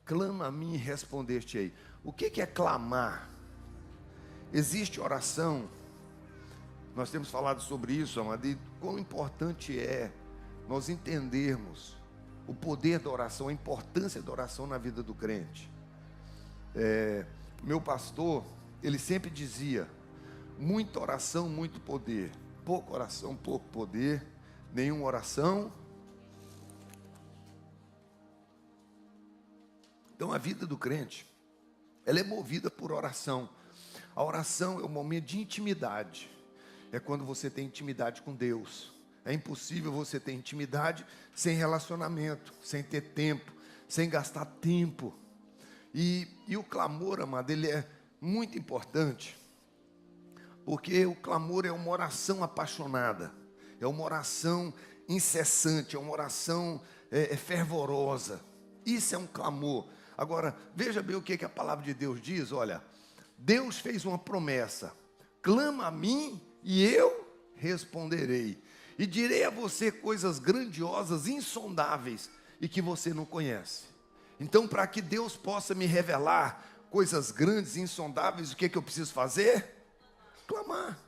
clama a mim e responder-te-ei. O que é clamar? Existe oração. Nós temos falado sobre isso, amado, e quão importante é nós entendermos o poder da oração, a importância da oração na vida do crente. Meu pastor, ele sempre dizia: muita oração, muito poder. Pouca oração, pouco poder. Nenhuma oração. Então a vida do crente, ela é movida por oração. A oração é um momento de intimidade. É quando você tem intimidade com Deus. É impossível você ter intimidade sem relacionamento, sem ter tempo, sem gastar tempo. E o clamor, amado, ele é muito importante, porque o clamor é uma oração apaixonada, é uma oração incessante, é uma oração fervorosa. Isso é um clamor. Agora, veja bem o que a palavra de Deus diz. Olha, Deus fez uma promessa: clama a mim e eu responderei, e direi a você coisas grandiosas, insondáveis, e que você não conhece. Então, para que Deus possa me revelar coisas grandes, insondáveis, o que eu preciso fazer? Clamar.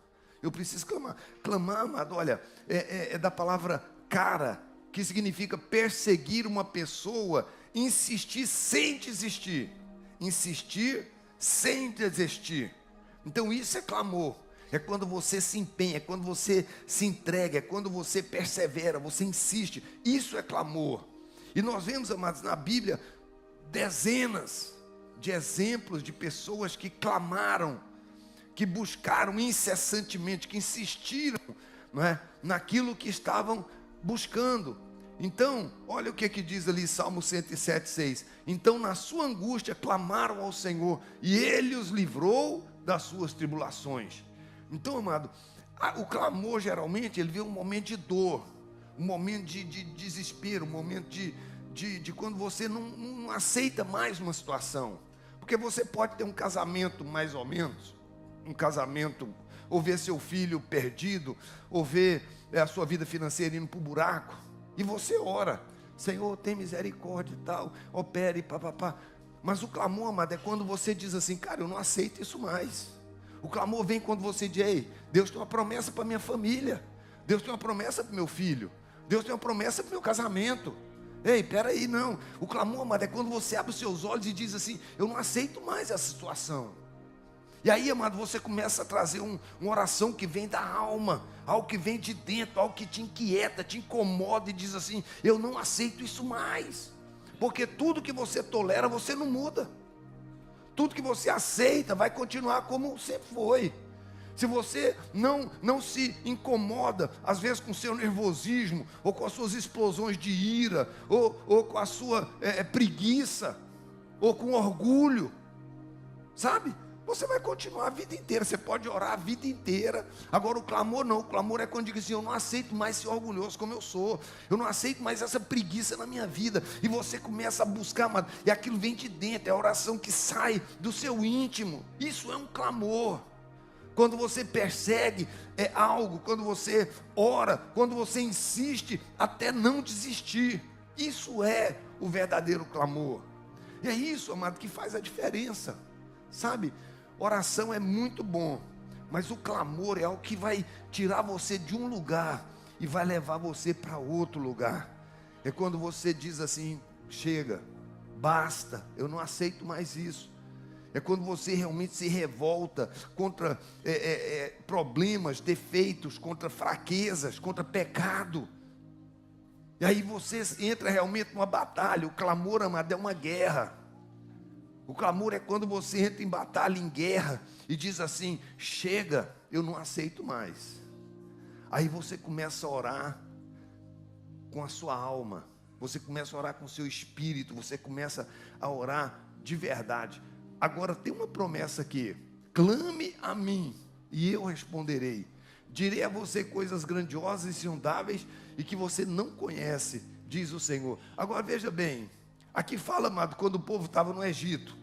Eu preciso clamar. Clamar, amado, olha, é da palavra cara, que significa perseguir uma pessoa, insistir sem desistir. Insistir sem desistir. Então isso é clamor. É quando você se empenha, é quando você se entrega, é quando você persevera, você insiste. Isso é clamor. E nós vemos, amados, na Bíblia, dezenas de exemplos de pessoas que clamaram, que buscaram incessantemente, que insistiram, não é, naquilo que estavam buscando. Então, olha o que diz ali Salmo 107:6. Então na sua angústia clamaram ao Senhor, e Ele os livrou das suas tribulações. Então, amado, o clamor geralmente ele vem um momento de dor, um momento de desespero, um momento de quando você não aceita mais uma situação. Porque você pode ter um casamento mais ou menos, um casamento, ou ver seu filho perdido, ou ver a sua vida financeira indo para o buraco, e você ora: Senhor, tem misericórdia e tal, opere, papapá. Mas o clamor, amado, é quando você diz assim: cara, eu não aceito isso mais. O clamor vem quando você diz: ei, Deus tem uma promessa para minha família, Deus tem uma promessa para o meu filho, Deus tem uma promessa para o meu casamento. Ei, peraí, não. O clamor, amado, é quando você abre os seus olhos e diz assim: eu não aceito mais essa situação. E aí, amado, você começa a trazer uma oração que vem da alma, algo que vem de dentro, algo que te inquieta, te incomoda, e diz assim: eu não aceito isso mais. Porque tudo que você tolera, você não muda. Tudo que você aceita vai continuar como sempre foi. Se você não se incomoda, às vezes com o seu nervosismo, ou com as suas explosões de ira, ou com a sua preguiça, ou com orgulho, sabe? Você vai continuar a vida inteira. Você pode orar a vida inteira. Agora o clamor não. O clamor é quando diz assim: eu não aceito mais ser orgulhoso como eu sou. Eu não aceito mais essa preguiça na minha vida. E você começa a buscar, amado, e aquilo vem de dentro. É a oração que sai do seu íntimo. Isso é um clamor. Quando você persegue algo, quando você ora, quando você insiste até não desistir. Isso é o verdadeiro clamor. E é isso, amado, que faz a diferença. Sabe? Oração é muito bom, mas o clamor é algo que vai tirar você de um lugar e vai levar você para outro lugar. É quando você diz assim: chega, basta, eu não aceito mais isso. É quando você realmente se revolta contra problemas, defeitos, contra fraquezas, contra pecado. E aí você entra realmente numa batalha. O clamor, amado, é uma guerra. O clamor é quando você entra em batalha, em guerra, e diz assim: chega, eu não aceito mais. Aí você começa a orar com a sua alma, você começa a orar com o seu espírito, você começa a orar de verdade. Agora tem uma promessa aqui: clame a mim e eu responderei. Direi a você coisas grandiosas e insondáveis e que você não conhece, diz o Senhor. Agora veja bem, aqui fala, amado, quando o povo estava no Egito.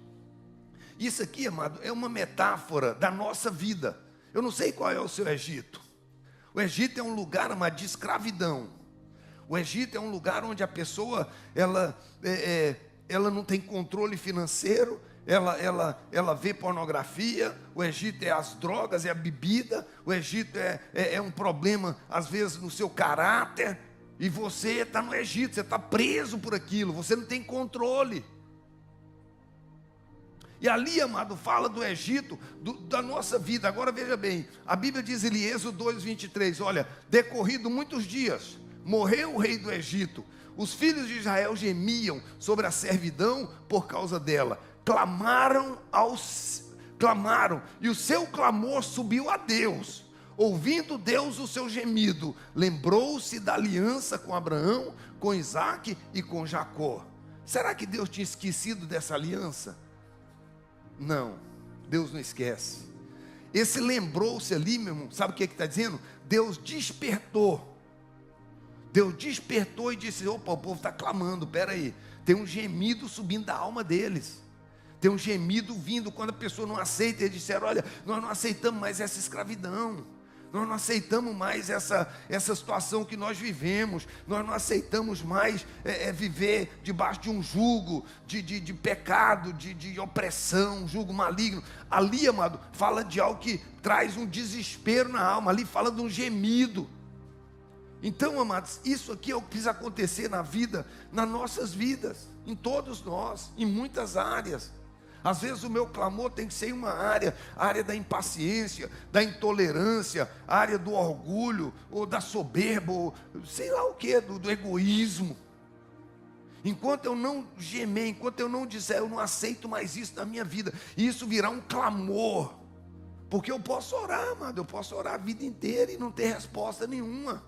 Isso aqui, amado, é uma metáfora da nossa vida. Eu não sei qual é o seu Egito. O Egito é um lugar, amado, de escravidão. O Egito é um lugar onde a pessoa, ela ela não tem controle financeiro, ela vê pornografia, o Egito é as drogas, é a bebida, o Egito é um problema, às vezes, no seu caráter, e você está no Egito, você está preso por aquilo, você não tem controle. E ali, amado, fala do Egito, da nossa vida. Agora veja bem, a Bíblia diz em Êxodo 2:23, olha, decorrido muitos dias, morreu o rei do Egito, os filhos de Israel gemiam sobre a servidão por causa dela, clamaram, e o seu clamor subiu a Deus. Ouvindo Deus o seu gemido, lembrou-se da aliança com Abraão, com Isaque e com Jacó. Será que Deus tinha esquecido dessa aliança? Não, Deus não esquece. Esse lembrou-se ali, meu irmão, sabe o que está dizendo? Deus despertou e disse, opa, o povo está clamando, peraí, tem um gemido subindo da alma deles, tem um gemido vindo, quando a pessoa não aceita, eles disseram, olha, nós não aceitamos mais essa escravidão, nós não aceitamos mais essa situação que nós vivemos, nós não aceitamos mais viver debaixo de um jugo de pecado, de opressão, um jugo maligno. Ali, amado, fala de algo que traz um desespero na alma, ali fala de um gemido. Então, amados, isso aqui é o que precisa acontecer na vida, nas nossas vidas, em todos nós, em muitas áreas. Às vezes o meu clamor tem que ser em uma área, a área da impaciência, da intolerância, a área do orgulho, ou da soberba, ou sei lá o que, do egoísmo. Enquanto eu não gemer, enquanto eu não disser, eu não aceito mais isso na minha vida, e isso virá um clamor, porque eu posso orar, amado, eu posso orar a vida inteira e não ter resposta nenhuma.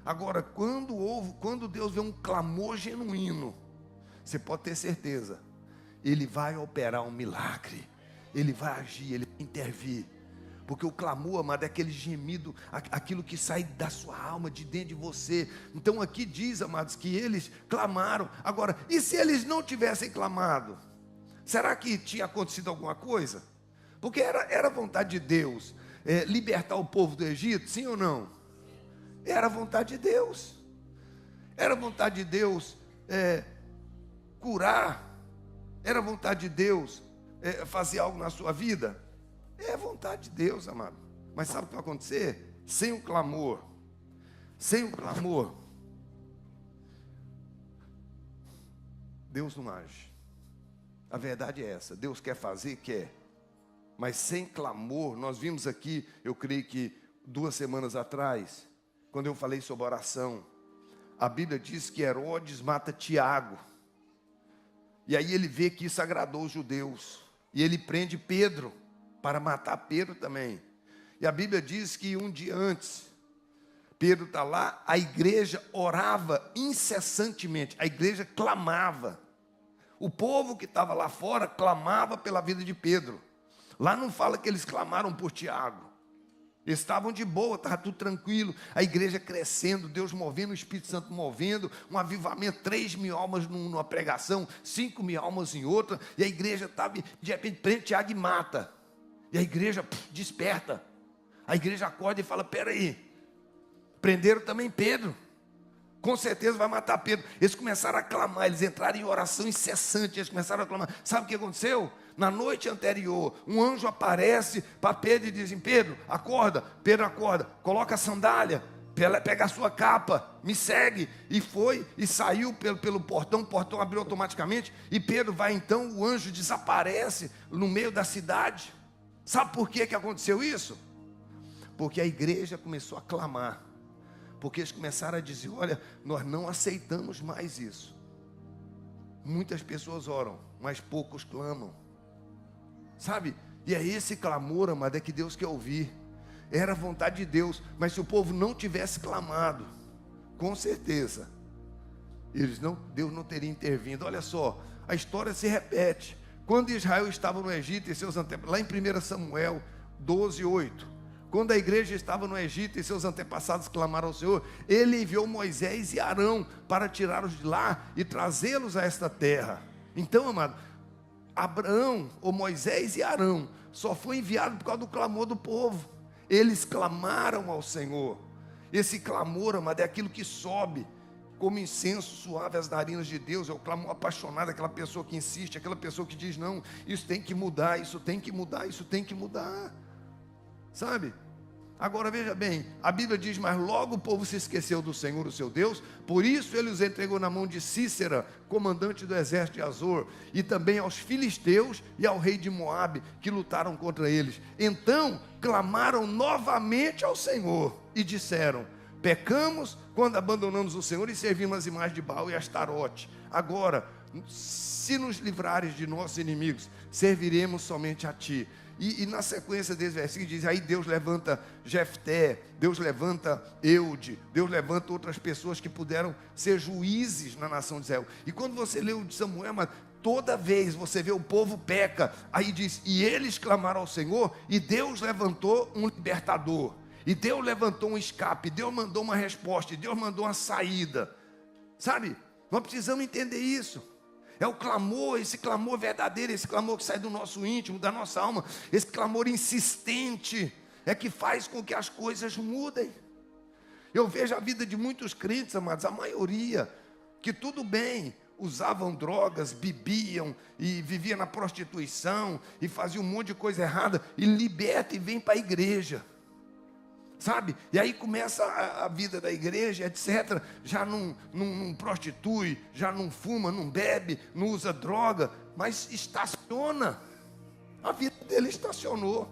Agora, quando Deus vê um clamor genuíno, você pode ter certeza, Ele vai operar um milagre, Ele vai agir, Ele vai intervir. Porque o clamor, amado, é aquele gemido, aquilo que sai da sua alma, de dentro de você. Então aqui diz, amados, que eles clamaram. Agora, e se eles não tivessem clamado? Será que tinha acontecido alguma coisa? Porque era vontade de Deus libertar o povo do Egito, sim ou não? Era vontade de Deus. Era vontade de Deus curar. Era vontade de Deus fazer algo na sua vida. É vontade de Deus, amado. Mas sabe o que vai acontecer? Sem o clamor, Deus não age. A verdade é essa. Deus quer fazer, quer. Mas sem clamor, nós vimos aqui, eu creio que 2 semanas atrás, quando eu falei sobre oração, a Bíblia diz que Herodes mata Tiago. E aí ele vê que isso agradou os judeus. E ele prende Pedro, para matar Pedro também. E a Bíblia diz que um dia antes, Pedro está lá, a igreja orava incessantemente, a igreja clamava. O povo que estava lá fora clamava pela vida de Pedro. Lá não fala que eles clamaram por Tiago. Eles estavam de boa, estava tudo tranquilo, a igreja crescendo, Deus movendo, o Espírito Santo movendo, um avivamento, 3.000 almas numa pregação, 5.000 almas em outra, e a igreja estava, de repente, prende Tiago e mata, e a igreja desperta, a igreja acorda e fala, peraí, prenderam também Pedro, com certeza vai matar Pedro. Eles começaram a clamar, eles entraram em oração incessante, eles começaram a clamar. Sabe o que aconteceu? Na noite anterior, um anjo aparece para Pedro e diz, Pedro, acorda. Pedro acorda, coloca a sandália, pega a sua capa, me segue. E foi, e saiu pelo portão, o portão abriu automaticamente, e Pedro vai então, o anjo desaparece no meio da cidade. Sabe por que aconteceu isso? Porque a igreja começou a clamar. Porque eles começaram a dizer, olha, nós não aceitamos mais isso. Muitas pessoas oram, mas poucos clamam. Sabe? E é esse clamor, amado, é que Deus quer ouvir. Era a vontade de Deus, mas se o povo não tivesse clamado, com certeza, Deus não teria intervindo. Olha só, a história se repete. Quando Israel estava no Egito e seus antepassados, lá em 1 Samuel 12:8, quando a igreja estava no Egito e seus antepassados clamaram ao Senhor, Ele enviou Moisés e Arão para tirá-los de lá e trazê-los a esta terra. Então, amado, Abraão, ou Moisés e Arão, só foi enviado por causa do clamor do povo. Eles clamaram ao Senhor. Esse clamor, amado, é aquilo que sobe. como incenso suave às narinas de Deus. É o clamor apaixonado, aquela pessoa que insiste, aquela pessoa que diz: não, isso tem que mudar, isso tem que mudar, isso tem que mudar, sabe? Agora veja bem, a Bíblia diz: mas logo o povo se esqueceu do Senhor, o seu Deus, por isso ele os entregou na mão de Cícera, comandante do exército de Azor, e também aos filisteus e ao rei de Moabe, que lutaram contra eles. Então clamaram novamente ao Senhor e disseram: pecamos quando abandonamos o Senhor e servimos as imagens de Baal e Astarote. Agora, se nos livrares de nossos inimigos, serviremos somente a Ti. E na sequência desse versículo diz: aí Deus levanta Jefté, Deus levanta Eude, Deus levanta outras pessoas que puderam ser juízes na nação de Israel. E quando você lê o de Samuel, mas toda vez você vê o povo peca, aí diz: e eles clamaram ao Senhor, e Deus levantou um libertador, e Deus levantou um escape, Deus mandou uma resposta, e Deus mandou uma saída, sabe? Nós precisamos entender isso. É o clamor, esse clamor verdadeiro, esse clamor que sai do nosso íntimo, da nossa alma, esse clamor insistente, é que faz com que as coisas mudem. Eu vejo a vida de muitos crentes, amados, a maioria, que tudo bem, usavam drogas, bebiam e viviam na prostituição e faziam um monte de coisa errada, e liberta e vem para a igreja, sabe? E aí começa a vida da igreja, etc. Já não prostitui, já não fuma, não bebe, não usa droga, mas estaciona. A vida dele estacionou,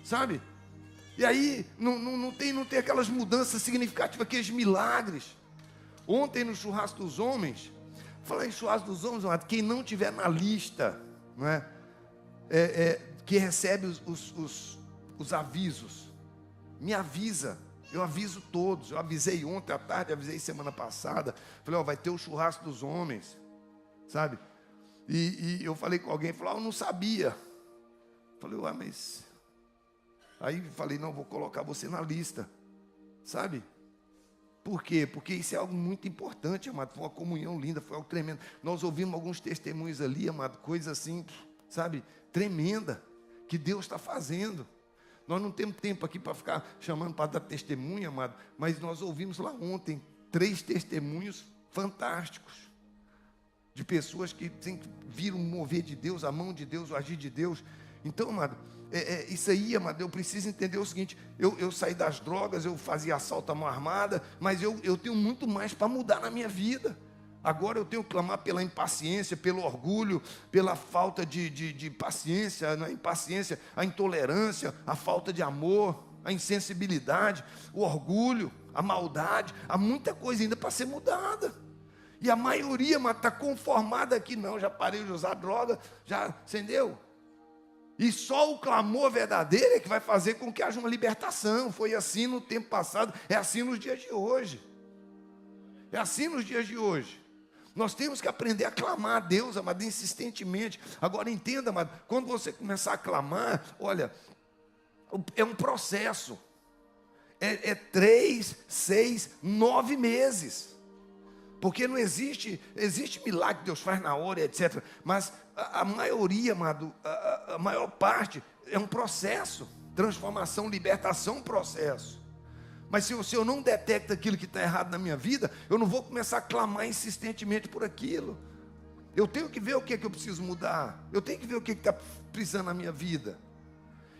sabe? E aí não tem aquelas mudanças significativas, aqueles milagres. Ontem no churrasco dos homens, falar em churrasco dos homens, quem não tiver na lista, não é? Que recebe os avisos, me avisa, eu aviso todos. Eu avisei ontem à tarde, avisei semana passada. Falei: vai ter o churrasco dos homens, sabe? E eu falei com alguém, falou: eu não sabia. Falei: mas... Aí falei: não, vou colocar você na lista, sabe? Por quê? Porque isso é algo muito importante, amado. Foi uma comunhão linda, foi algo tremendo. Nós ouvimos alguns testemunhos ali, amado, coisa assim, sabe, tremenda, que Deus está fazendo. Nós não temos tempo aqui para ficar chamando para dar testemunho, amado, mas nós ouvimos lá ontem 3 testemunhos fantásticos, de pessoas que viram o mover de Deus, a mão de Deus, o agir de Deus. Então, amado, isso aí, amado, eu preciso entender o seguinte: eu saí das drogas, eu fazia assalto à mão armada, mas eu tenho muito mais para mudar na minha vida. Agora eu tenho que clamar pela impaciência, pelo orgulho, pela falta de paciência, a impaciência, a intolerância, a falta de amor, a insensibilidade, o orgulho, a maldade. Há muita coisa ainda para ser mudada. E a maioria está conformada aqui: não, já parei de usar droga, já, entendeu? E só o clamor verdadeiro é que vai fazer com que haja uma libertação. Foi assim no tempo passado, é assim nos dias de hoje. É assim nos dias de hoje. Nós temos que aprender a clamar a Deus, amado, insistentemente. Agora entenda, amado, quando você começar a clamar, olha, é um processo. É 3, 6, 9 meses. Porque não existe milagre que Deus faz na hora, etc. Mas a maioria, amado, a maior parte é um processo. Transformação, libertação, um processo. Mas se eu não detecto aquilo que está errado na minha vida, eu não vou começar a clamar insistentemente por aquilo. Eu tenho que ver o que é que eu preciso mudar. Eu tenho que ver o que está precisando na minha vida.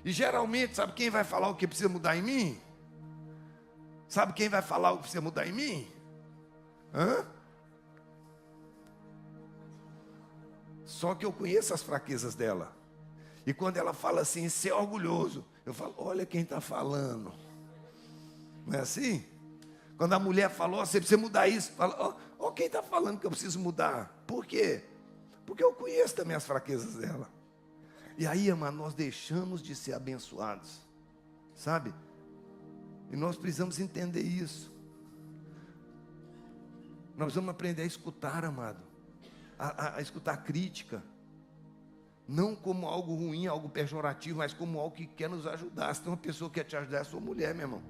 E geralmente, sabe quem vai falar o que precisa mudar em mim? Sabe quem vai falar o que precisa mudar em mim? Só que eu conheço as fraquezas dela. E quando ela fala assim, ser orgulhoso, eu falo: olha quem está falando. Não é assim? Quando a mulher falou: você precisa mudar isso, fala: ó, quem está falando que eu preciso mudar? Por quê? Porque eu conheço também as fraquezas dela. E aí, amado, nós deixamos de ser abençoados, sabe? E nós precisamos entender isso. Nós precisamos aprender a escutar, amado, a escutar crítica, não como algo ruim, algo pejorativo, mas como algo que quer nos ajudar. Se tem uma pessoa que quer te ajudar, é a sua mulher, meu irmão.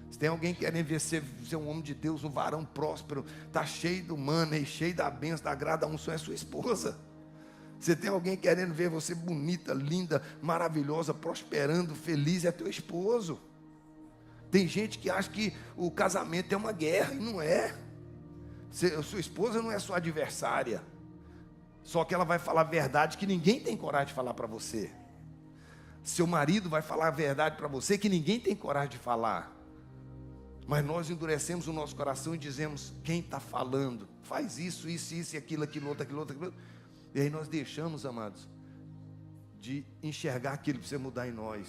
Se tem alguém querendo ver você ser um homem de Deus, um varão próspero, está cheio do money, cheio da bênção, da grada, a unção, é sua esposa. Se tem alguém querendo ver você bonita, linda, maravilhosa, prosperando, feliz, é teu esposo. Tem gente que acha que o casamento é uma guerra, e não é. Sua esposa não é sua adversária. Só que ela vai falar a verdade que ninguém tem coragem de falar para você. Seu marido vai falar a verdade para você que ninguém tem coragem de falar. Mas nós endurecemos o nosso coração e dizemos: quem está falando? Faz isso, isso, isso, e aquilo, aquilo, outro, aquilo, outro, aquilo. E aí nós deixamos, amados, de enxergar aquilo que precisa mudar em nós.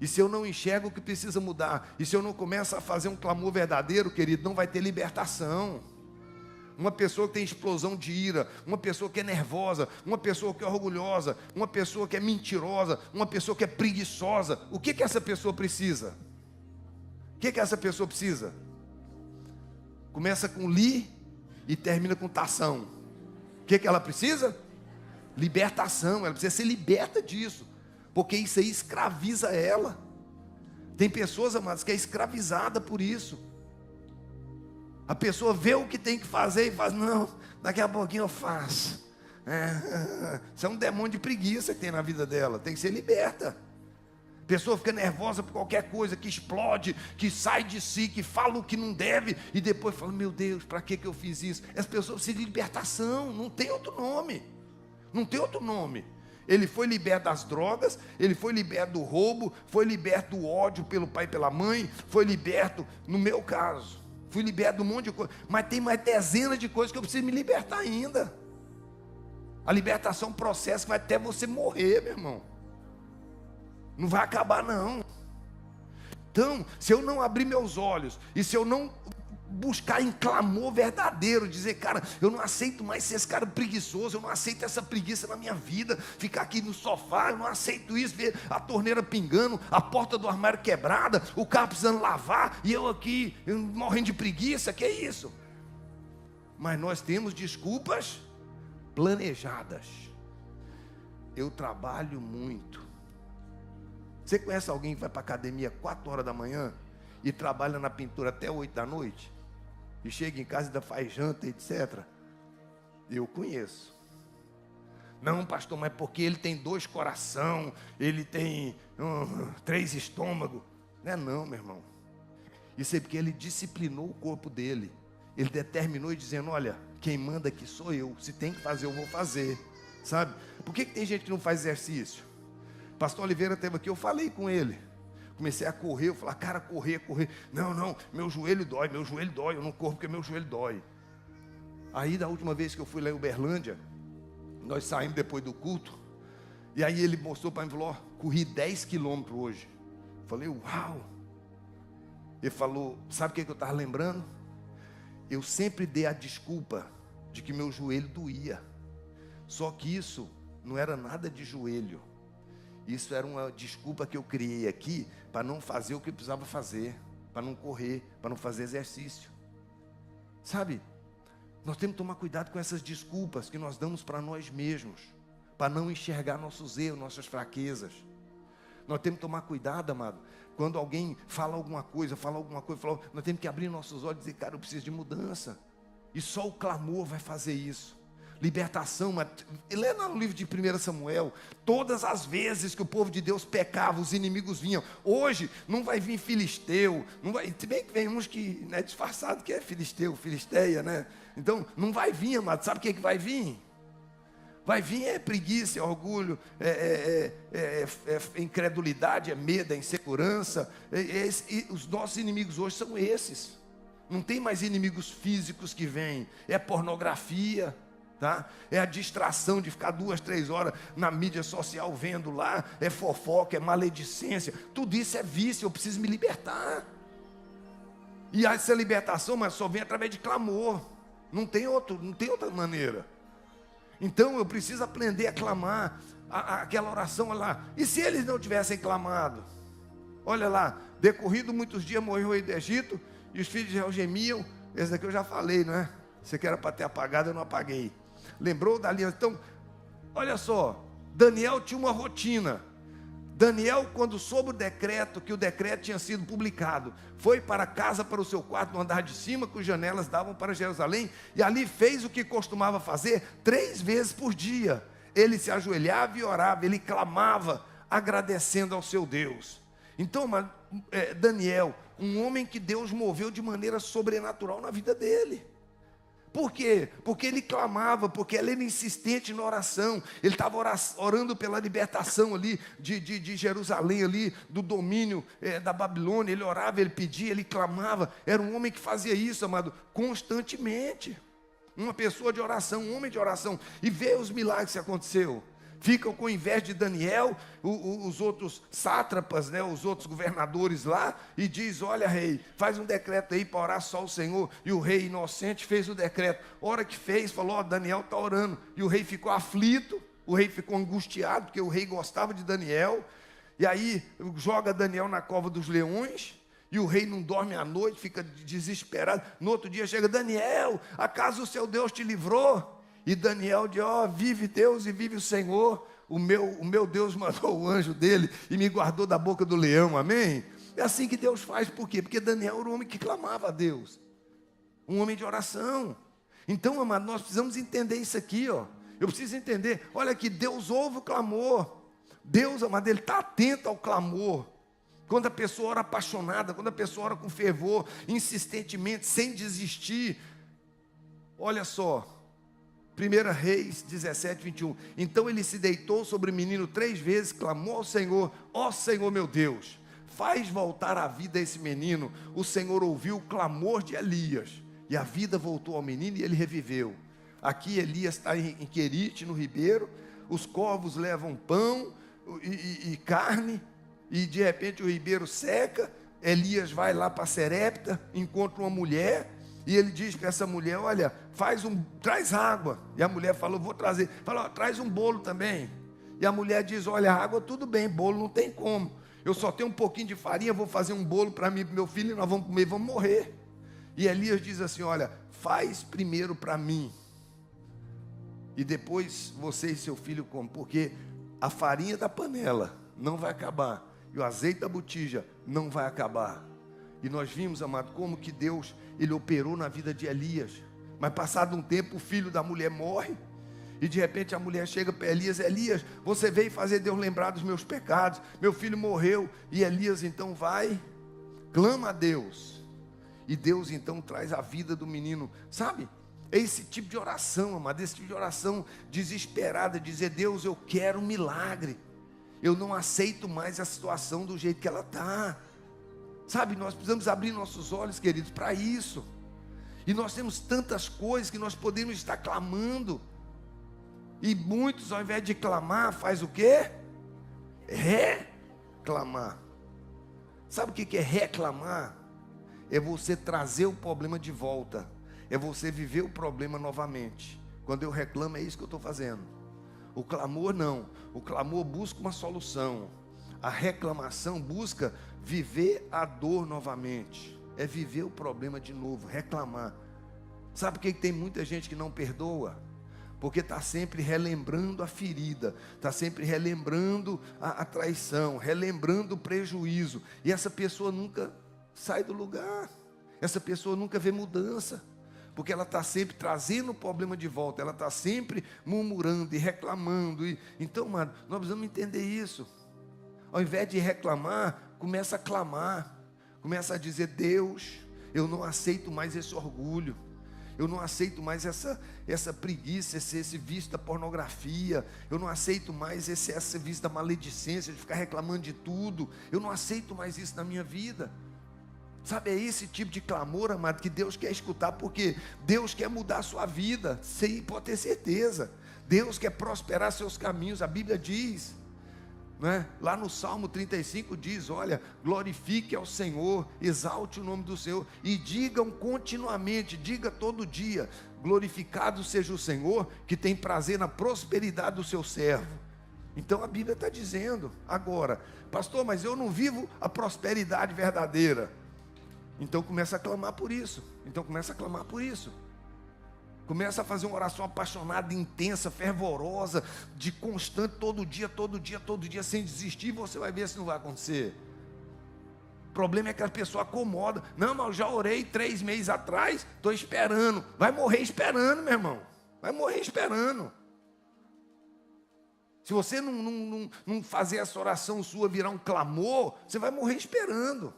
E se eu não enxergo o que precisa mudar, e se eu não começo a fazer um clamor verdadeiro, querido, não vai ter libertação. Uma pessoa que tem explosão de ira, uma pessoa que é nervosa, uma pessoa que é orgulhosa, uma pessoa que é mentirosa, uma pessoa que é preguiçosa, o que essa pessoa precisa? O que essa pessoa precisa? Começa com li e termina com tação. O que ela precisa? Libertação. Ela precisa ser liberta disso, porque isso aí escraviza ela. Tem pessoas, amados, que é escravizada por isso. A pessoa vê o que tem que fazer e faz: não, daqui a pouquinho eu faço. Isso é um demônio de preguiça que tem na vida dela. Tem que ser liberta. A pessoa fica nervosa por qualquer coisa, que explode, que sai de si, que fala o que não deve, e depois fala: meu Deus, para que eu fiz isso? As pessoas precisam de libertação, não tem outro nome. Não tem outro nome. Ele foi liberto das drogas, ele foi liberto do roubo, foi liberto do ódio pelo pai e pela mãe, foi liberto, no meu caso, fui liberto de um monte de coisa, mas tem mais dezenas de coisas que eu preciso me libertar ainda. A libertação é um processo que vai até você morrer, meu irmão. Não vai acabar, não. Então, se eu não abrir meus olhos, e se eu não buscar em clamor verdadeiro, dizer: cara, eu não aceito mais ser esse cara preguiçoso, eu não aceito essa preguiça na minha vida, ficar aqui no sofá, eu não aceito isso, ver a torneira pingando, a porta do armário quebrada, o carro precisando lavar, e eu aqui, morrendo de preguiça, que é isso? Mas nós temos desculpas planejadas. Eu trabalho muito. Você conhece alguém que vai para a academia 4 horas da manhã e trabalha na pintura até 8 da noite? E chega em casa e ainda faz janta, etc. Eu conheço. Não, pastor, mas porque ele tem 2 coração, ele tem 3 estômagos. Não é não, meu irmão. Isso é porque ele disciplinou o corpo dele. Ele determinou e dizendo: olha, quem manda aqui sou eu. Se tem que fazer, eu vou fazer. Sabe? Por que tem gente que não faz exercício? Pastor Oliveira esteve aqui, eu falei com ele. Comecei a correr, eu falei: cara, correr. Não, meu joelho dói, eu não corro porque meu joelho dói. Aí da última vez que eu fui lá em Uberlândia, nós saímos depois do culto, e aí ele mostrou para mim e falou: ó, corri 10 quilômetros hoje. Eu falei: uau. Ele falou: sabe o que eu estava lembrando? Eu sempre dei a desculpa de que meu joelho doía. Só que isso não era nada de joelho. Isso era uma desculpa que eu criei aqui para não fazer o que eu precisava fazer, para não correr, para não fazer exercício. Sabe? Nós temos que tomar cuidado com essas desculpas que nós damos para nós mesmos, para não enxergar nossos erros, nossas fraquezas. Nós temos que tomar cuidado, amado. Quando alguém fala alguma coisa, nós temos que abrir nossos olhos e dizer: cara, eu preciso de mudança. E só o clamor vai fazer isso. Libertação, lê no livro de 1 Samuel, todas as vezes que o povo de Deus pecava, os inimigos vinham. Hoje não vai vir filisteu, não vai, se bem que vem uns que é disfarçado que é filisteu, filisteia, né? Então não vai vir, amado. Sabe o que vai vir? Vai vir é preguiça, é orgulho, é incredulidade, é medo, é insegurança. Os nossos inimigos hoje são esses. Não tem mais inimigos físicos que vêm, é pornografia. Tá? É a distração de ficar 2, 3 horas na mídia social vendo lá, é fofoca, é maledicência, tudo isso é vício. Eu preciso me libertar. E essa libertação, mas só vem através de clamor. Não tem outra maneira. Então eu preciso aprender a clamar aquela oração lá. E se eles não tivessem clamado? Olha lá, decorrido muitos dias morreu o rei do Egito, e os filhos de Israel gemiam. Esse daqui eu já falei, não é? Você que era para ter apagado, eu não apaguei. Lembrou da aliança? Então, olha só, Daniel tinha uma rotina. Daniel, quando soube o decreto, que o decreto tinha sido publicado, foi para casa, para o seu quarto no andar de cima, com janelas davam para Jerusalém, e ali fez o que costumava fazer 3 vezes por dia. Ele se ajoelhava e orava, ele clamava, agradecendo ao seu Deus. Então, Daniel, um homem que Deus moveu de maneira sobrenatural na vida dele. Por quê? Porque ele clamava, porque ele era insistente na oração. Ele estava orando pela libertação ali de Jerusalém, ali do domínio da Babilônia. Ele orava, ele pedia, ele clamava. Era um homem que fazia isso, amado, constantemente. Uma pessoa de oração, um homem de oração. E vê os milagres que aconteceu. Ficam com inveja de Daniel, os outros sátrapas, né, os outros governadores lá, e diz: olha, rei, faz um decreto aí para orar só o Senhor. E o rei inocente fez o decreto. A hora que fez, falou: ó, Daniel está orando. E o rei ficou aflito, o rei ficou angustiado, porque o rei gostava de Daniel. E aí joga Daniel na cova dos leões, e o rei não dorme à noite, fica desesperado. No outro dia chega: Daniel, acaso o seu Deus te livrou? E Daniel diz: ó, vive Deus e vive o Senhor, o meu Deus mandou o anjo dele e me guardou da boca do leão, amém? É assim que Deus faz, por quê? Porque Daniel era um homem que clamava a Deus, um homem de oração. Então, amado, nós precisamos entender isso aqui, ó. Eu preciso entender, olha aqui, Deus ouve o clamor. Deus, amado, Ele está atento ao clamor. Quando a pessoa ora apaixonada, quando a pessoa ora com fervor, insistentemente, sem desistir. Olha só, 1 Reis 17, 21. Então ele se deitou sobre o menino 3 vezes, clamou ao Senhor: ó Senhor meu Deus, faz voltar à vida esse menino. O Senhor ouviu o clamor de Elias, e a vida voltou ao menino e ele reviveu. Aqui Elias está em Querite, no ribeiro. Os corvos levam pão e carne, e de repente o ribeiro seca. Elias vai lá para Serepta, encontra uma mulher, e ele diz para essa mulher: olha, traz água. E a mulher falou: vou trazer. Falou: traz um bolo também. E a mulher diz: olha, água tudo bem, bolo não tem como. Eu só tenho um pouquinho de farinha, vou fazer um bolo para mim e para meu filho, e nós vamos comer e vamos morrer. E Elias diz assim: olha, faz primeiro para mim, e depois você e seu filho comem, porque a farinha da panela não vai acabar, e o azeite da botija não vai acabar. E nós vimos, amado, como que Deus, Ele operou na vida de Elias. Mas passado um tempo, o filho da mulher morre. E de repente a mulher chega para Elias: Elias, você veio fazer Deus lembrar dos meus pecados. Meu filho morreu. E Elias então vai, clama a Deus. E Deus então traz a vida do menino. Sabe? É esse tipo de oração, amado. Esse tipo de oração desesperada. Dizer: Deus, eu quero um milagre. Eu não aceito mais a situação do jeito que ela está. Sabe, nós precisamos abrir nossos olhos, queridos, para isso. E nós temos tantas coisas que nós podemos estar clamando. E muitos, ao invés de clamar, faz o quê? Reclamar. Sabe o que é reclamar? É você trazer o problema de volta. É você viver o problema novamente. Quando eu reclamo, é isso que eu estou fazendo. O clamor não. O clamor busca uma solução. A reclamação busca viver a dor novamente. É viver o problema de novo, reclamar. Sabe por que tem muita gente que não perdoa? Porque está sempre relembrando a ferida, está sempre relembrando a traição, relembrando o prejuízo. E essa pessoa nunca sai do lugar. Essa pessoa nunca vê mudança. Porque ela está sempre trazendo o problema de volta. Ela está sempre murmurando e reclamando. Então, mano, nós precisamos entender isso. Ao invés de reclamar, começa a clamar. Começa a dizer: Deus, eu não aceito mais esse orgulho. Eu não aceito mais essa preguiça, esse vício da pornografia. Eu não aceito mais esse vício da maledicência, de ficar reclamando de tudo. Eu não aceito mais isso na minha vida. Sabe, é esse tipo de clamor, amado, que Deus quer escutar, porque Deus quer mudar a sua vida, você pode ter certeza. Deus quer prosperar seus caminhos. A Bíblia diz, né? Lá no Salmo 35 diz: olha, glorifique ao Senhor, exalte o nome do Senhor, e digam continuamente, diga todo dia: glorificado seja o Senhor, que tem prazer na prosperidade do seu servo. Então a Bíblia está dizendo. Agora, pastor, mas eu não vivo a prosperidade verdadeira. Então começa a clamar por isso. Começa a fazer uma oração apaixonada, intensa, fervorosa, de constante, todo dia, sem desistir. E você vai ver se não vai acontecer. O problema é que a pessoa acomoda. Não, mas eu já orei 3 meses atrás, estou esperando. Vai morrer esperando, meu irmão. Vai morrer esperando. Se você não fazer essa oração sua virar um clamor, você vai morrer esperando.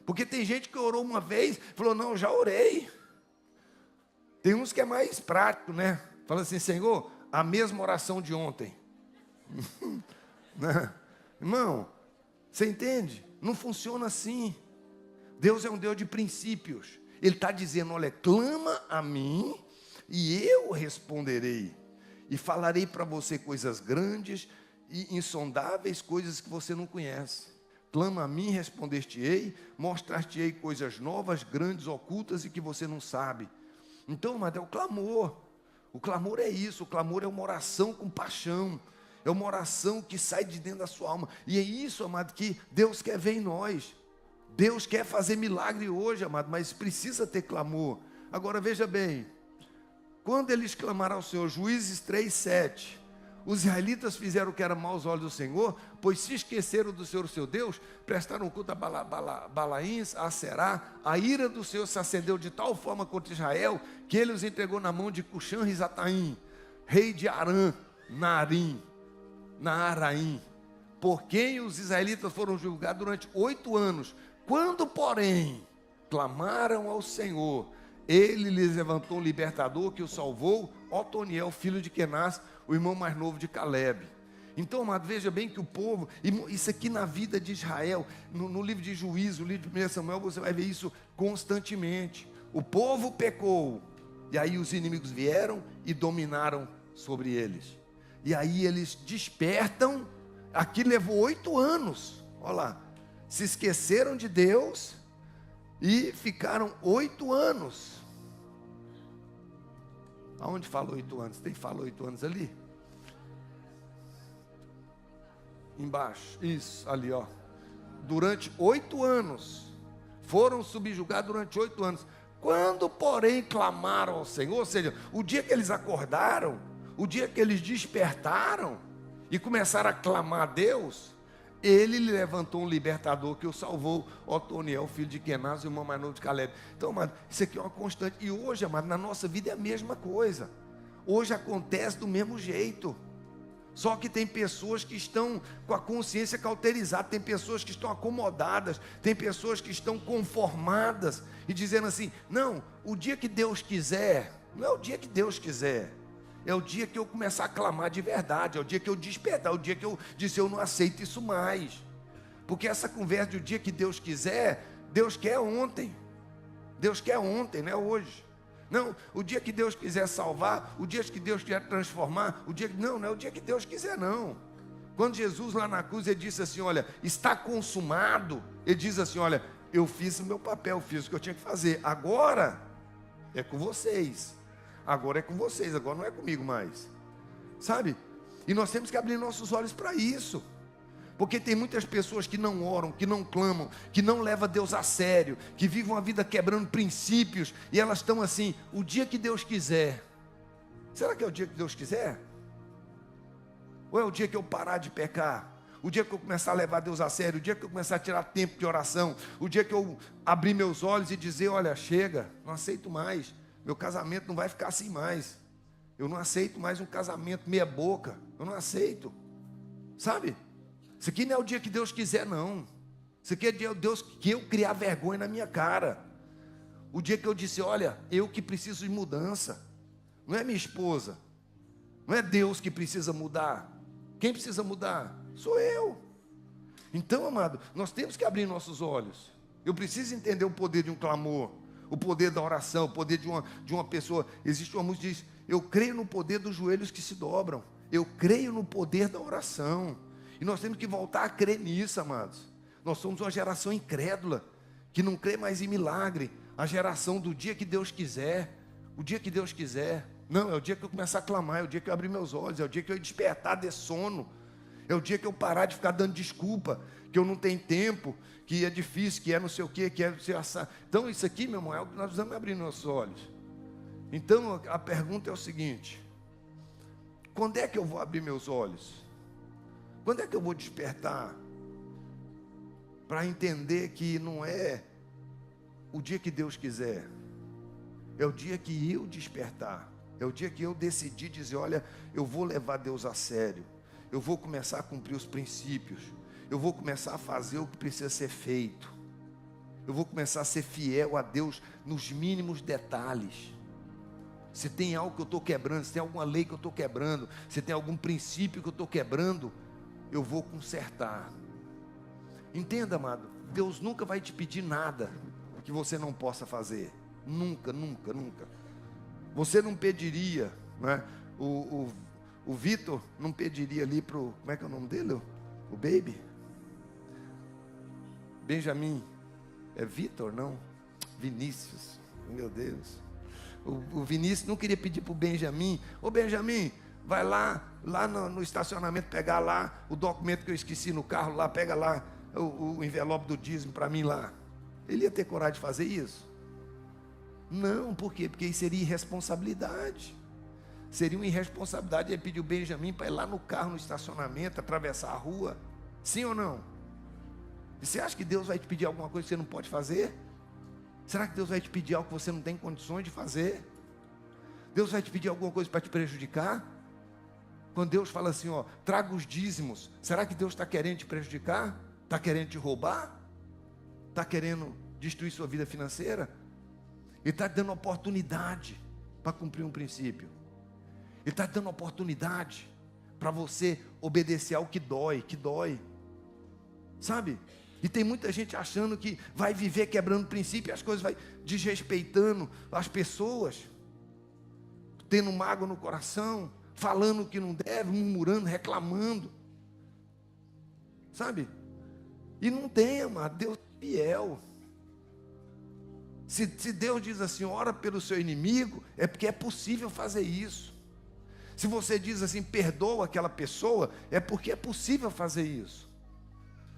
Porque tem gente que orou uma vez, falou: não, eu já orei. Tem uns que é mais prático, né? Fala assim, Senhor, a mesma oração de ontem. Né? Irmão, você entende? Não funciona assim. Deus é um Deus de princípios. Ele está dizendo, olha, clama a mim e eu responderei. E falarei para você coisas grandes e insondáveis, coisas que você não conhece. Clama a mim, responder-te-ei, mostrar-te-ei coisas novas, grandes, ocultas e que você não sabe. Então, amado, é o clamor. O clamor é isso, o clamor é uma oração com paixão. É uma oração que sai de dentro da sua alma. E é isso, amado, que Deus quer ver em nós. Deus quer fazer milagre hoje, amado, mas precisa ter clamor. Agora veja bem, quando eles clamaram ao Senhor, Juízes 3:7, os israelitas fizeram o que era mau aos olhos do Senhor, pois se esqueceram do Senhor, seu Deus, prestaram culto a Balaíns, a Aserá, a ira do Senhor se acendeu de tal forma contra Israel, que ele os entregou na mão de Cuxã-Risataim, rei de Arã, Naaraim, por quem os israelitas foram julgados durante 8 anos. Quando, porém, clamaram ao Senhor, ele lhes levantou um libertador que o salvou, Otoniel, filho de Kenaz, o irmão mais novo de Caleb. Então, amado, veja bem que o povo, isso aqui na vida de Israel, no livro de Juízo, no livro de 1 Samuel, você vai ver isso constantemente. O povo pecou, e aí os inimigos vieram e dominaram sobre eles. E aí eles despertam, aqui levou 8 anos, olha lá, se esqueceram de Deus e ficaram 8 anos. Aonde fala 8 anos? Tem fala 8 anos ali? Embaixo, isso, ali ó. Durante 8 anos, foram subjugados durante 8 anos. Quando, porém, clamaram ao Senhor, ou seja, o dia que eles acordaram, o dia que eles despertaram e começaram a clamar a Deus, ele lhe levantou um libertador que o salvou, Otoniel, filho de Kenaz, o irmão mais novo de Caleb. Então, amado, isso aqui é uma constante. E hoje, amado, na nossa vida é a mesma coisa. Hoje acontece do mesmo jeito. Só que tem pessoas que estão com a consciência cauterizada, tem pessoas que estão acomodadas, tem pessoas que estão conformadas e dizendo assim, não, o dia que Deus quiser, não é o dia que Deus quiser. É o dia que eu começar a clamar de verdade, é o dia que eu despertar, é o dia que eu disser, eu não aceito isso mais. Porque essa conversa de o dia que Deus quiser, Deus quer ontem. Deus quer ontem, não é hoje. Não, o dia que Deus quiser salvar, o dia que Deus quiser transformar, não é o dia que Deus quiser não. Quando Jesus lá na cruz, ele disse assim, olha, está consumado. Ele diz assim, olha, eu fiz o meu papel, fiz o que eu tinha que fazer. Agora é com vocês. Agora é com vocês, agora não é comigo mais. Sabe? E nós temos que abrir nossos olhos para isso. Porque tem muitas pessoas que não oram, que não clamam, que não levam Deus a sério, que vivem uma vida quebrando princípios, e elas estão assim, o dia que Deus quiser. Será que é o dia que Deus quiser? Ou é o dia que eu parar de pecar? O dia que eu começar a levar Deus a sério, o dia que eu começar a tirar tempo de oração, o dia que eu abrir meus olhos e dizer, olha, chega, não aceito mais. Meu casamento não vai ficar assim mais. Eu não aceito mais um casamento meia boca. Eu não aceito. Sabe? Isso aqui não é o dia que Deus quiser, não. Isso aqui é o dia Deus que eu criar vergonha na minha cara. O dia que eu disse, olha, eu que preciso de mudança. Não é minha esposa. Não é Deus que precisa mudar. Quem precisa mudar? Sou eu. Então, amado, nós temos que abrir nossos olhos. Eu preciso entender o poder de um clamor. O poder da oração, o poder de uma pessoa. Existe uma música que diz, eu creio no poder dos joelhos que se dobram. Eu creio no poder da oração. E nós temos que voltar a crer nisso, amados. Nós somos uma geração incrédula, que não crê mais em milagre. A geração do dia que Deus quiser. O dia que Deus quiser. Não, é o dia que eu começar a clamar, é o dia que eu abrir meus olhos, é o dia que eu despertar desse sono. É o dia que eu parar de ficar dando desculpa, que eu não tenho tempo, que é difícil, que é não sei o quê, que é não sei assar. Então isso aqui, meu irmão, é o que nós precisamos abrir nossos olhos. Então a pergunta é o seguinte, quando é que eu vou abrir meus olhos? Quando é que eu vou despertar? Para entender que não é o dia que Deus quiser, é o dia que eu despertar, é o dia que eu decidir dizer, olha, eu vou levar Deus a sério, eu vou começar a cumprir os princípios, eu vou começar a fazer o que precisa ser feito, eu vou começar a ser fiel a Deus nos mínimos detalhes. Se tem algo que eu estou quebrando, se tem alguma lei que eu estou quebrando, se tem algum princípio que eu estou quebrando, eu vou consertar. Entenda, amado, Deus nunca vai te pedir nada que você não possa fazer. Nunca, nunca, nunca. Você não pediria, né? O Vitor não pediria ali para o, como é que é o nome dele? O Baby? Benjamin. É Vitor, não? Vinícius. Meu Deus. O Vinícius não queria pedir para o Benjamin: ô Benjamin, vai lá no estacionamento, pegar lá o documento que eu esqueci no carro lá, pega lá o envelope do dízimo para mim lá. Ele ia ter coragem de fazer isso? Não, por quê? Porque isso seria irresponsabilidade. Seria uma irresponsabilidade ele pedir o Benjamin para ir lá no carro, no estacionamento, atravessar a rua. Sim ou não? E você acha que Deus vai te pedir alguma coisa que você não pode fazer? Será que Deus vai te pedir algo que você não tem condições de fazer? Deus vai te pedir alguma coisa para te prejudicar? Quando Deus fala assim, ó, traga os dízimos, será que Deus está querendo te prejudicar? Está querendo te roubar? Está querendo destruir sua vida financeira? Ele está te dando oportunidade para cumprir um princípio. Ele está te dando oportunidade para você obedecer ao que dói, sabe? E tem muita gente achando que vai viver quebrando princípio, as coisas vai desrespeitando as pessoas, tendo mágoa no coração, falando o que não deve, murmurando, reclamando, sabe? E não tem, amado, Deus é fiel. Se Deus diz assim, ora pelo seu inimigo, é porque é possível fazer isso. Se você diz assim, perdoa aquela pessoa, é porque é possível fazer isso.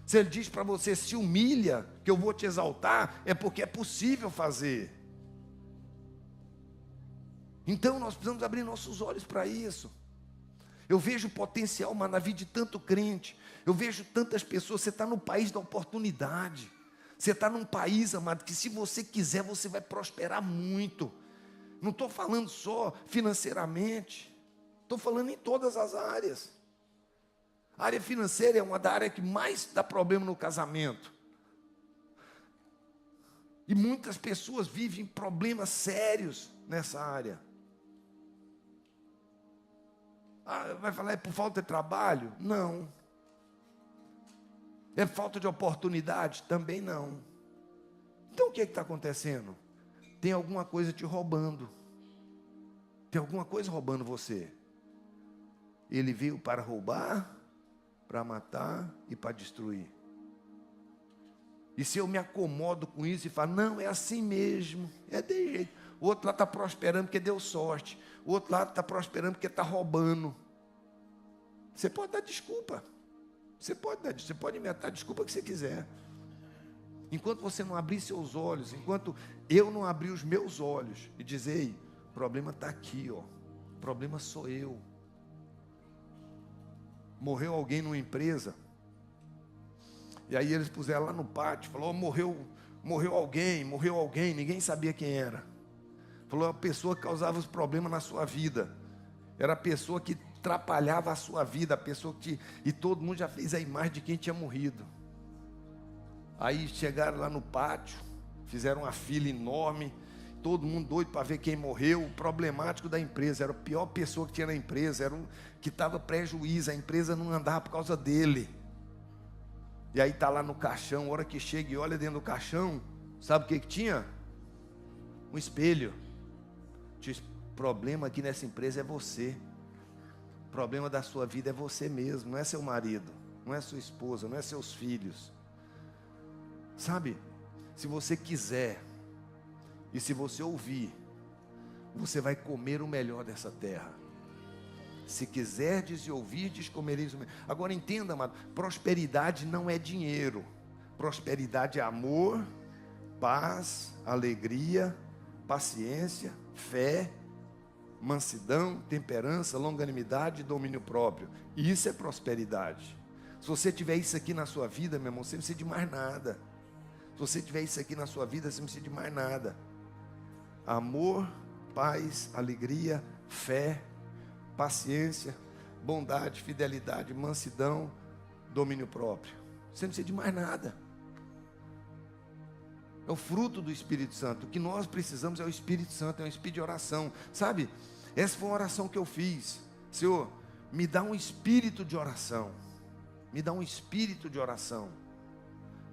Se Ele diz para você, se humilha, que eu vou te exaltar, é porque é possível fazer. Então nós precisamos abrir nossos olhos para isso. Eu vejo potencial, mas na vida de tanto crente, eu vejo tantas pessoas. Você está no país da oportunidade. Você está num país, amado, que se você quiser, você vai prosperar muito. Não estou falando só financeiramente, estou falando em todas as áreas. A área financeira é uma da área que mais dá problema no casamento. E muitas pessoas vivem problemas sérios nessa área. Vai falar, é por falta de trabalho? Não. É falta de oportunidade? Também não. Então o que está acontecendo? Tem alguma coisa te roubando. Tem alguma coisa roubando você. Ele veio para roubar, para matar e para destruir. E se eu me acomodo com isso e falo, não, é assim mesmo, é de jeito. O outro lá está prosperando porque deu sorte. O outro lá está prosperando porque está roubando. Você pode dar desculpa. Você pode inventar a desculpa que você quiser. Enquanto você não abrir seus olhos, enquanto eu não abrir os meus olhos e dizer, ei, o problema está aqui, ó. O problema sou eu. Morreu alguém numa empresa, e aí eles puseram lá no pátio, falou, morreu alguém, ninguém sabia quem era. Falou, a pessoa que causava os problemas na sua vida, era a pessoa que atrapalhava a sua vida, a pessoa que, e todo mundo já fez a imagem de quem tinha morrido. Aí chegaram lá no pátio, fizeram uma fila enorme, todo mundo doido para ver quem morreu. O problemático da empresa, era a pior pessoa que tinha na empresa, era um que estava prejuízo, a empresa não andava por causa dele. E aí está lá no caixão, a hora que chega e olha dentro do caixão, sabe o que tinha? Um espelho. Diz, problema aqui nessa empresa é você. O problema da sua vida é você mesmo, não é seu marido, não é sua esposa, não é seus filhos. Sabe, se você quiser, e se você ouvir, você vai comer o melhor dessa terra. Se quiserdes e ouvirdes, comereis o melhor. Agora entenda, amado, prosperidade não é dinheiro. Prosperidade é amor, paz, alegria, paciência, fé, mansidão, temperança, longanimidade e domínio próprio. E isso é prosperidade. Se você tiver isso aqui na sua vida, meu irmão, você não precisa de mais nada. Se você tiver isso aqui na sua vida, você não precisa de mais nada. Amor, paz, alegria, fé, paciência, bondade, fidelidade, mansidão, domínio próprio. Você não precisa de mais nada. É o fruto do Espírito Santo. O que nós precisamos é o Espírito Santo, é um espírito de oração. Sabe? Essa foi uma oração que eu fiz. Senhor, me dá um espírito de oração. Me dá um espírito de oração.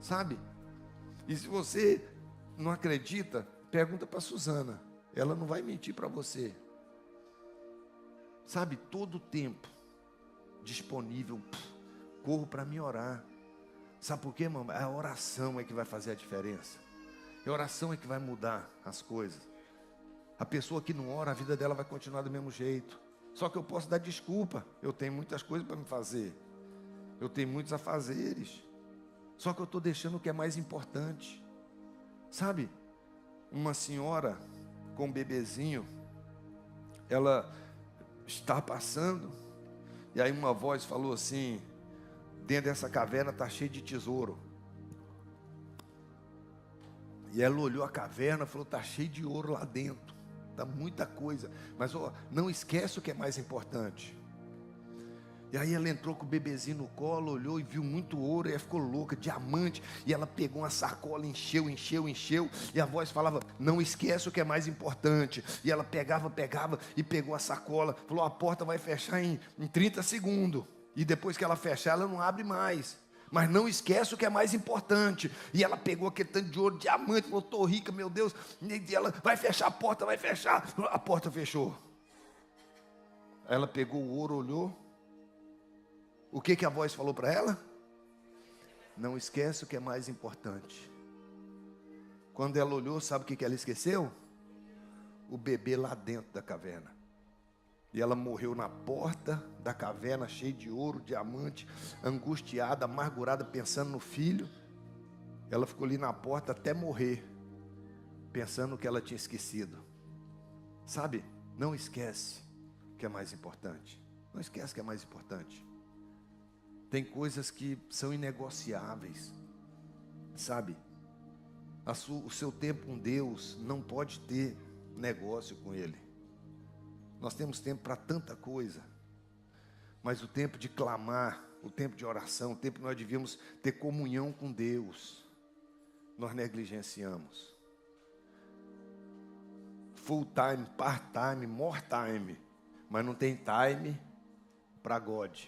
Sabe? E se você não acredita, pergunta para a Suzana. Ela não vai mentir para você. Sabe? Todo o tempo disponível, corro para me orar. Sabe por quê, mamãe? A oração é que vai fazer a diferença. A oração é que vai mudar as coisas. A pessoa que não ora, a vida dela vai continuar do mesmo jeito. Só que eu posso dar desculpa. Eu tenho muitas coisas para me fazer. Eu tenho muitos afazeres. Só que eu estou deixando o que é mais importante. Sabe? Uma senhora com um bebezinho, ela está passando, e aí uma voz falou assim: dentro dessa caverna está cheio de tesouro. E ela olhou a caverna e falou: está cheio de ouro lá dentro. Está muita coisa. Mas não esquece o que é mais importante. E aí ela entrou com o bebezinho no colo, olhou e viu muito ouro, e ela ficou louca, diamante. E ela pegou uma sacola, encheu. E a voz falava: não esquece o que é mais importante. E ela pegava e pegou a sacola. Falou: a porta vai fechar em 30 segundos. E depois que ela fechar, ela não abre mais. Mas não esquece o que é mais importante. E ela pegou aquele tanto de ouro, diamante, falou: estou rica, meu Deus. E ela: vai fechar a porta, vai fechar. A porta fechou. Ela pegou o ouro, olhou. O que a voz falou para ela? Não esquece o que é mais importante. Quando ela olhou, sabe o que ela esqueceu? O bebê lá dentro da caverna. E ela morreu na porta da caverna, cheia de ouro, diamante, angustiada, amargurada, pensando no filho. Ela ficou ali na porta até morrer, pensando que ela tinha esquecido. Sabe? Não esquece o que é mais importante. Não esquece o que é mais importante. Tem coisas que são inegociáveis. Sabe? O seu tempo com Deus não pode ter negócio com Ele. Nós temos tempo para tanta coisa, mas o tempo de clamar, o tempo de oração, o tempo que nós devíamos ter comunhão com Deus, nós negligenciamos. Full time, part time, more time, mas não tem time para God.